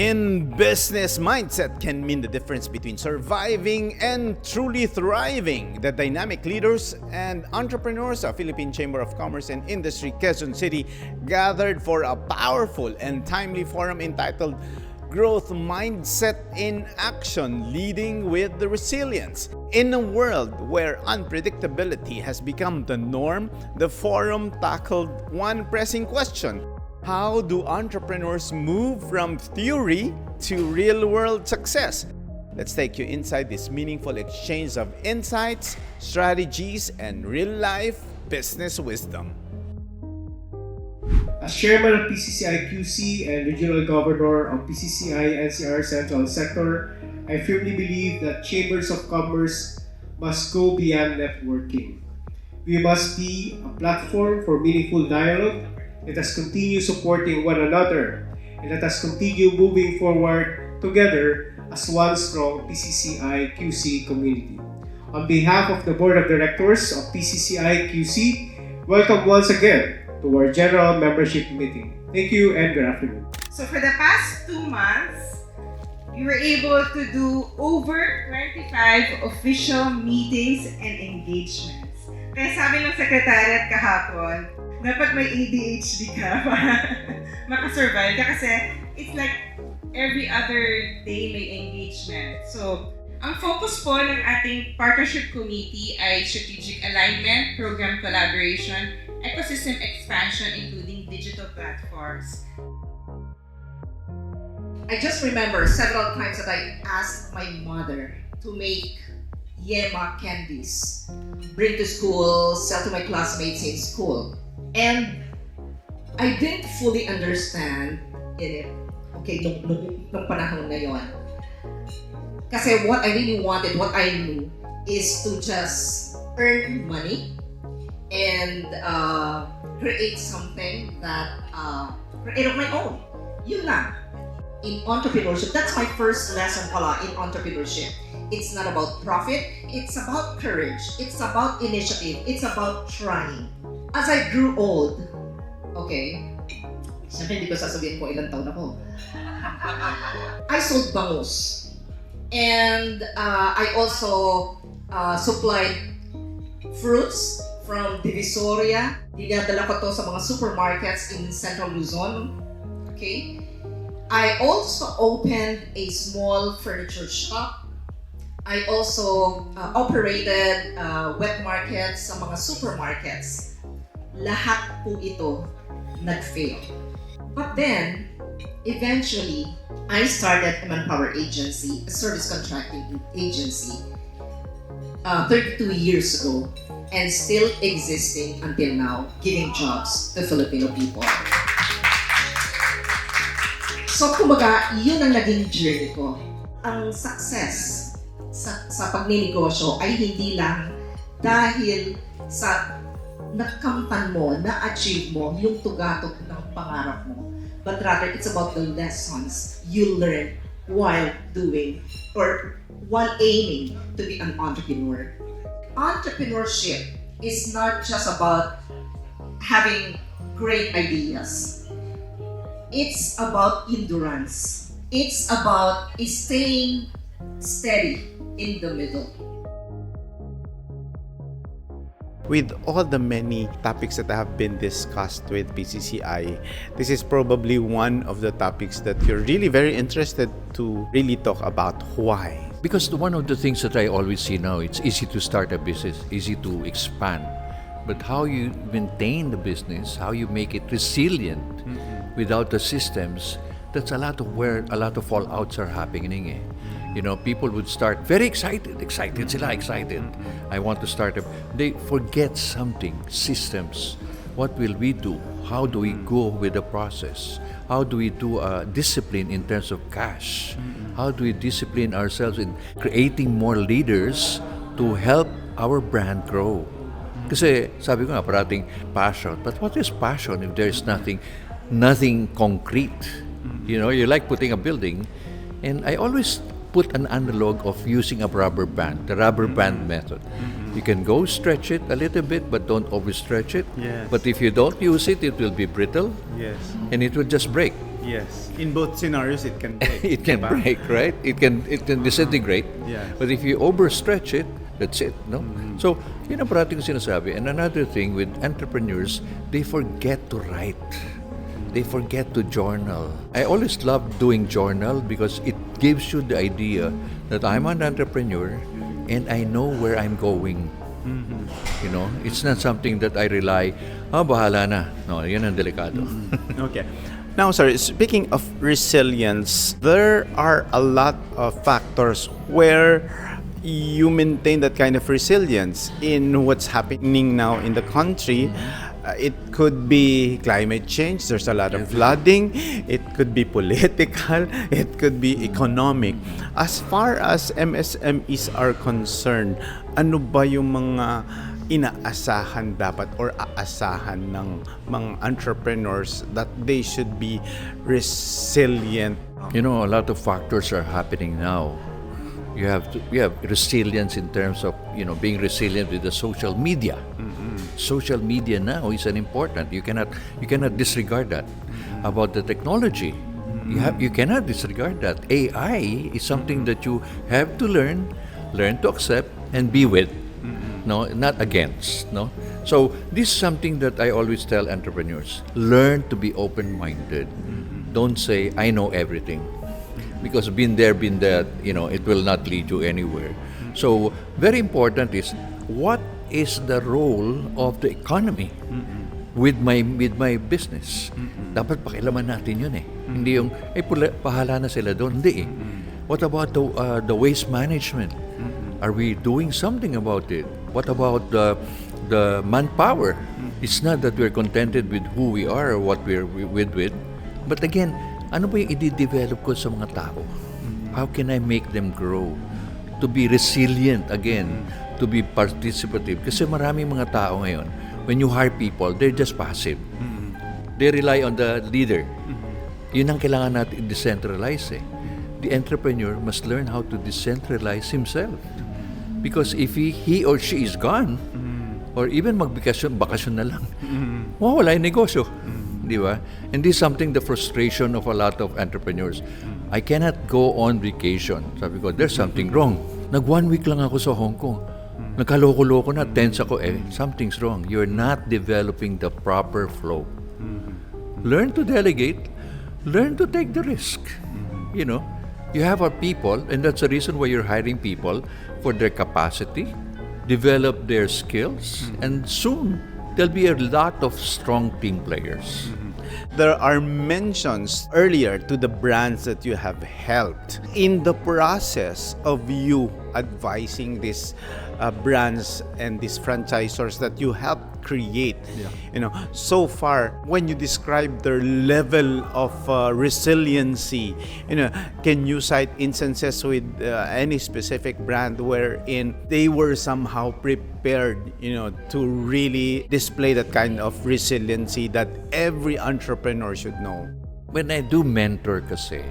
In business, mindset can mean the difference between surviving and truly thriving. The dynamic leaders and entrepreneurs of Philippine Chamber of Commerce and Industry, Quezon City, gathered for a powerful and timely forum entitled Growth Mindset in Action, Leading with the Resilience. In a world where unpredictability has become the norm, the forum tackled one pressing question: how do entrepreneurs move from theory to real-world success? Let's take you inside this meaningful exchange of insights, strategies, and real-life business wisdom. As Chairman of PCCI QC and Regional Governor of PCCI NCR Central Sector, I firmly believe that Chambers of Commerce must go beyond networking. We must be a platform for meaningful dialogue. Let us continue supporting one another, and let us continue moving forward together as one strong PCCI QC community. On behalf of the Board of Directors of PCCI QC, welcome once again to our General Membership Meeting. Thank you and good afternoon. So for the past 2 months, we were able to do over 25 official meetings and engagements. Kaya sabi ng Secretariat kahapon, dapat may ADHD ka para makasurvive ka kasi it's like every other day may engagement. So, ang focus po ng ating partnership committee ay strategic alignment, program collaboration, ecosystem expansion, including digital platforms. I just remember several times that I asked my mother to make yema candies, bring to school, sell to my classmates in school. And I didn't fully understand in it, okay, nung panahon na yon. Kasi what I really wanted, what I knew, is to just earn money and create something that create of my own. Yun lang. In entrepreneurship, that's my first lesson pala in entrepreneurship. It's not about profit, it's about courage, it's about initiative, it's about trying. As I grew old, okay, siyempre hindi ko sasabihin ko ilang taon ako. I sold bangus. And I also supplied fruits from Divisoria. Dinadala ko to sa mga supermarkets in Central Luzon. Okay. I also opened a small furniture shop. I also operated wet markets sa mga supermarkets. Lahat po ito nag-fail. But then, eventually, I started a manpower agency, a service contracting agency, 32 years ago, and still existing until now, giving jobs to Filipino people. So, kumbaga, yun ang naging journey ko. Ang success sa pagninegosyo ay hindi lang dahil sa nakamtan mo, na-achieve mo yung tugatok ng pangarap mo. But rather, it's about the lessons you learn while doing or while aiming to be an entrepreneur. Entrepreneurship is not just about having great ideas. It's about endurance. It's about staying steady in the middle. With all the many topics that have been discussed with PCCI, this is probably one of the topics that you're really very interested to really talk about. Why? Because one of the things that I always see now, it's easy to start a business, easy to expand. But how you maintain the business, how you make it resilient without the systems, that's a lot of where a lot of fallouts are happening. You know, people would start very excited sila, excited. I want to start they forget something, systems. What will we do? How do we go with the process? How do we do discipline in terms of cash? How do we discipline ourselves in creating more leaders to help our brand grow? Kasi sabi ko nga parating passion. But what is passion if there's nothing concrete? You know, you like putting a building, and I always put an analog of using a rubber band, the rubber band method. You can go stretch it a little bit, but don't overstretch it. Yes. But if you don't use it, it will be brittle. Yes. And it will just break. Yes. In both scenarios, it can break. It can diba? break, right? It can disintegrate. Yeah. But if you overstretch it, that's it, no? So, yun ang parating ko sinasabi. And another thing with entrepreneurs, they forget to write. They forget to journal. I always love doing journal because it gives you the idea that I'm an entrepreneur and I know where I'm going. You know, it's not something that I rely, bahala na. No, yun ang delikado. Okay. Now, sir, speaking of resilience, there are a lot of factors where you maintain that kind of resilience in what's happening now in the country. It could be climate change, there's a lot of flooding, it could be political, it could be economic. As far as MSMEs are concerned, ano ba yung mga inaasahan dapat or aasahan ng mga entrepreneurs that they should be resilient? You know, a lot of factors are happening now. You have resilience in terms of, you know, being resilient with the social media. Social media now is an important. You cannot disregard that. About the technology, you cannot disregard that. AI is something that you have to learn to accept and be with. No, not against. No. So this is something that I always tell entrepreneurs: learn to be open-minded. Don't say I know everything, because been there, you know, it will not lead you anywhere. So very important is, what is the role of the economy with my business? Dapat pakialaman natin yun eh. Hindi yung pahala na sila doon. Hindi eh. What about the waste management? Are we doing something about it? What about the manpower? It's not that we're contented with who we are or what we're with. But again, ano ba yung i-develop ko sa mga tao? How can I make them grow? To be resilient again, to be participative. Kasi maraming mga tao ngayon, when you hire people, they're just passive. They rely on the leader. Yun ang kailangan natin i-decentralize eh. The entrepreneur must learn how to decentralize himself. Because if he or she is gone, or even bakasyon na lang, mawawala yung negosyo. Di ba? And this is something, the frustration of a lot of entrepreneurs. I cannot go on vacation. Sabi ko, there's something wrong. Nag 1 week lang ako sa Hong Kong. Nagkaloko-loko na, tense ako. Something's wrong. You're not developing the proper flow. Learn to delegate. Learn to take the risk. You know, you have our people, and that's the reason why you're hiring people for their capacity, develop their skills, and soon there'll be a lot of strong team players. There are mentions earlier to the brands that you have helped. In the process of you advising these brands and these franchisors that you helped create, you know, so far, when you describe their level of resiliency, you know, can you cite instances with any specific brand wherein they were somehow prepared, you know, to really display that kind of resiliency that every entrepreneur should know? When I do mentor kasi,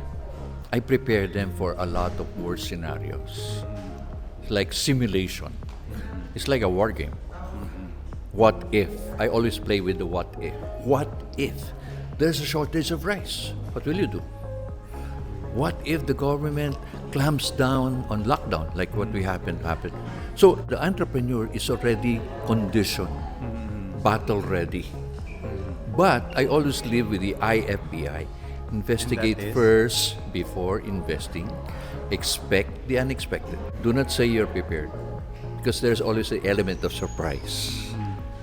I prepare them for a lot of worst scenarios. Like simulation. It's like a war game. What if? I always play with the what if. What if there's a shortage of rice? What will you do? What if the government clamps down on lockdown, like what we happened? So the entrepreneur is already conditioned, battle ready. But I always live with the IFPI. Investigate first before investing. Expect the unexpected. Do not say you're prepared, because there's always an element of surprise.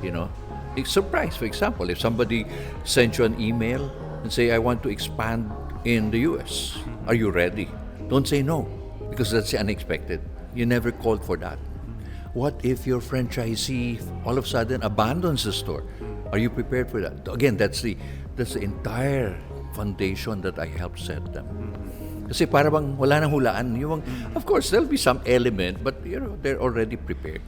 You know, it's surprise. For example, if somebody sends you an email and say, "I want to expand in the US," are you ready? Don't say no, because that's the unexpected. You never called for that. What if your franchisee all of a sudden abandons the store? Are you prepared for that? Again, that's the entire foundation that I help set them. Kasi para bang wala nang hulaan. Of course, there'll be some element, but you know, they're already prepared.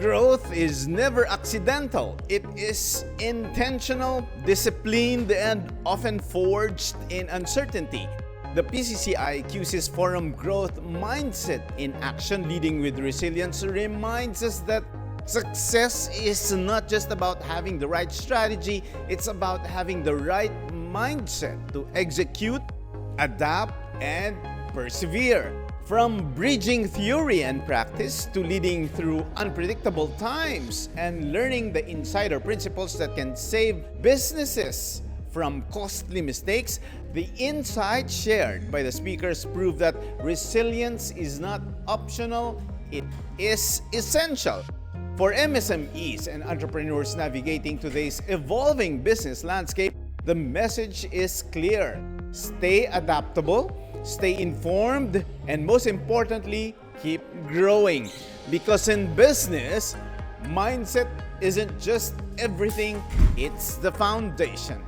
Growth is never accidental. It is intentional, disciplined, and often forged in uncertainty. The PCCI QC's Forum Growth Mindset in Action, Leading with Resilience, reminds us that success is not just about having the right strategy, it's about having the right mindset to execute, adapt, and persevere. From bridging theory and practice to leading through unpredictable times and learning the insider principles that can save businesses from costly mistakes, the insights shared by the speakers prove that resilience is not optional, it is essential. For MSMEs and entrepreneurs navigating today's evolving business landscape, the message is clear. Stay adaptable, stay informed, and most importantly, keep growing. Because in business, mindset isn't just everything, it's the foundation.